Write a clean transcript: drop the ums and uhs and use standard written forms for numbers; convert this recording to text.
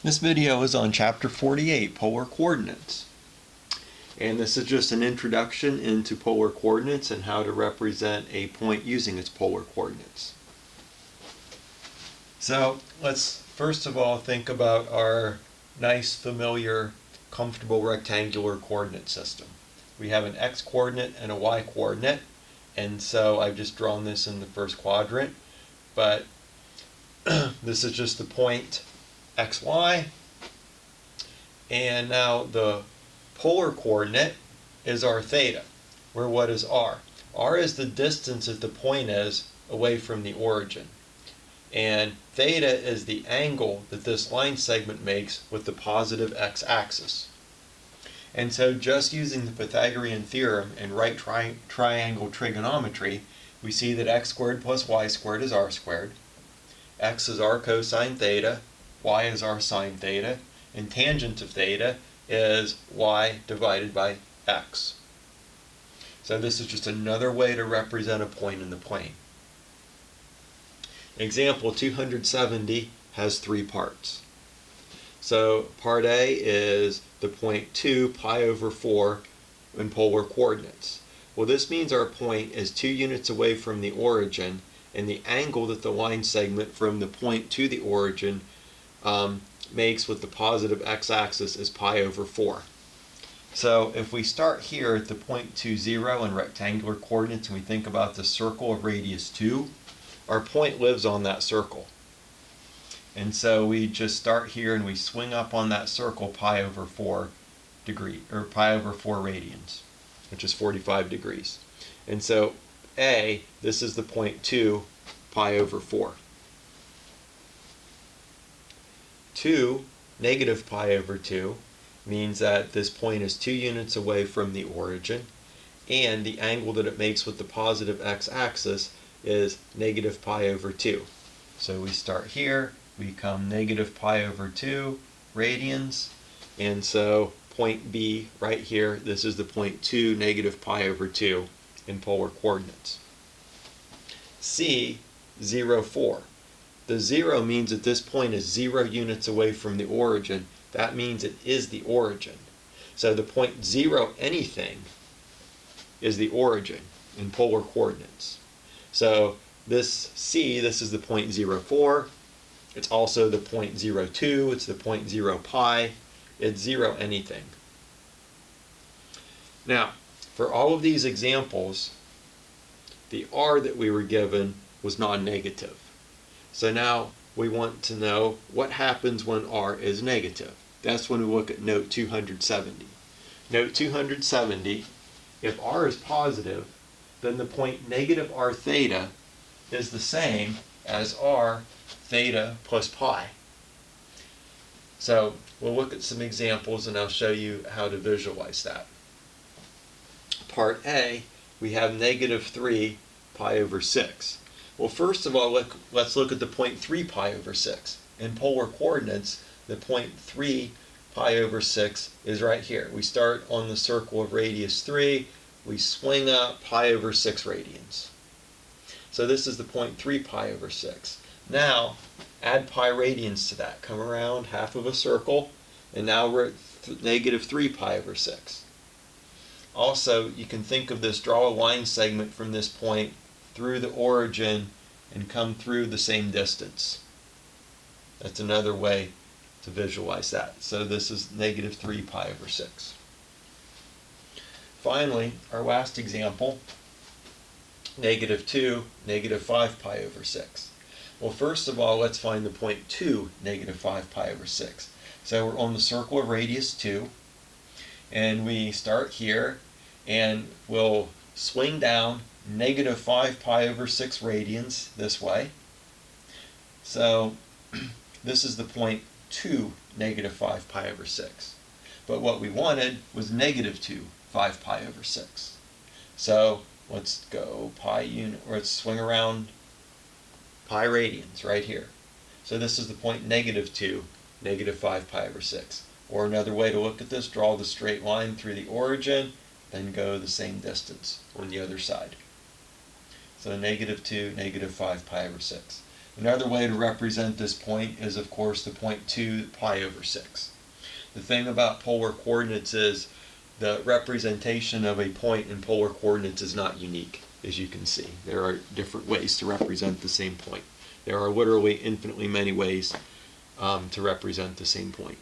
This video is on Chapter 48, Polar Coordinates. And this is just an introduction into polar coordinates and how to represent a point using its polar coordinates. So let's first of all think about our nice, familiar, comfortable rectangular coordinate system. We have an x-coordinate and a y-coordinate, and so I've just drawn this in the first quadrant, but this is just the point xy, and now the polar coordinate is our theta, where what is r? R is the distance that the point is away from the origin, and theta is the angle that this line segment makes with the positive x-axis. And so just using the Pythagorean theorem and right triangle trigonometry, we see that x squared plus y squared is r squared, x is r cosine theta, y is r sine theta, and tangent of theta is y divided by x. So this is just another way to represent a point in the plane. Example 270 has three parts. So part A is the point 2 pi over 4 in polar coordinates. Well, this means our point is 2 units away from the origin, and the angle that the line segment from the point to the origin makes with the positive x-axis is pi over 4. So if we start here at the point 2, 0 in rectangular coordinates and we think about the circle of radius 2, our point lives on that circle. And so we just start here and we swing up on that circle pi over 4 radians, which is 45 degrees. And so A, this is the point 2 pi over 4. 2, negative pi over 2, means that this point is 2 units away from the origin, and the angle that it makes with the positive x-axis is negative pi over 2. So we start here, we come negative pi over 2 radians, and so point B right here, this is the point 2 negative pi over 2 in polar coordinates. C, 0, 4. The 0 means that this point is 0 units away from the origin. That means it is the origin. So the point 0 anything is the origin in polar coordinates. So this C, this is the point 0, 4. It's also the point 0, 2. It's the point 0 pi. It's 0 anything. Now, for all of these examples, the r that we were given was non-negative. So now we want to know what happens when r is negative. That's when we look at note 270. Note 270, if r is positive, then the point negative r theta is the same as r theta plus pi. So we'll look at some examples and I'll show you how to visualize that. Part A, we have negative 3 pi over 6. Well, first of all, let's look at the point 3 pi over 6. In polar coordinates, the point 3 pi over 6 is right here. We start on the circle of radius 3, we swing up pi over 6 radians. So this is the point 3 pi over 6. Now, add pi radians to that. Come around half of a circle, and now we're at negative 3 pi over 6. Also, you can think of this, draw a line segment from this point through the origin and come through the same distance. That's another way to visualize that. So this is negative 3 pi over 6. Finally, our last example, negative 2, negative 5 pi over 6. Well, first of all, let's find the point 2, negative 5 pi over 6. So we're on the circle of radius 2, and we start here, and we'll swing down negative 5 pi over 6 radians this way. So this is the point 2, negative 5 pi over 6. But what we wanted was negative 2, 5 pi over 6. So let's go pi unit, or let's swing around pi radians right here. So this is the point negative 2, negative 5 pi over 6. Or another way to look at this, draw the straight line through the origin, then go the same distance on the other side. So negative 2, negative 5 pi over 6. Another way to represent this point is, of course, the point 2 pi over 6. The thing about polar coordinates is the representation of a point in polar coordinates is not unique, as you can see. There are different ways to represent the same point. There are literally infinitely many ways to represent the same point.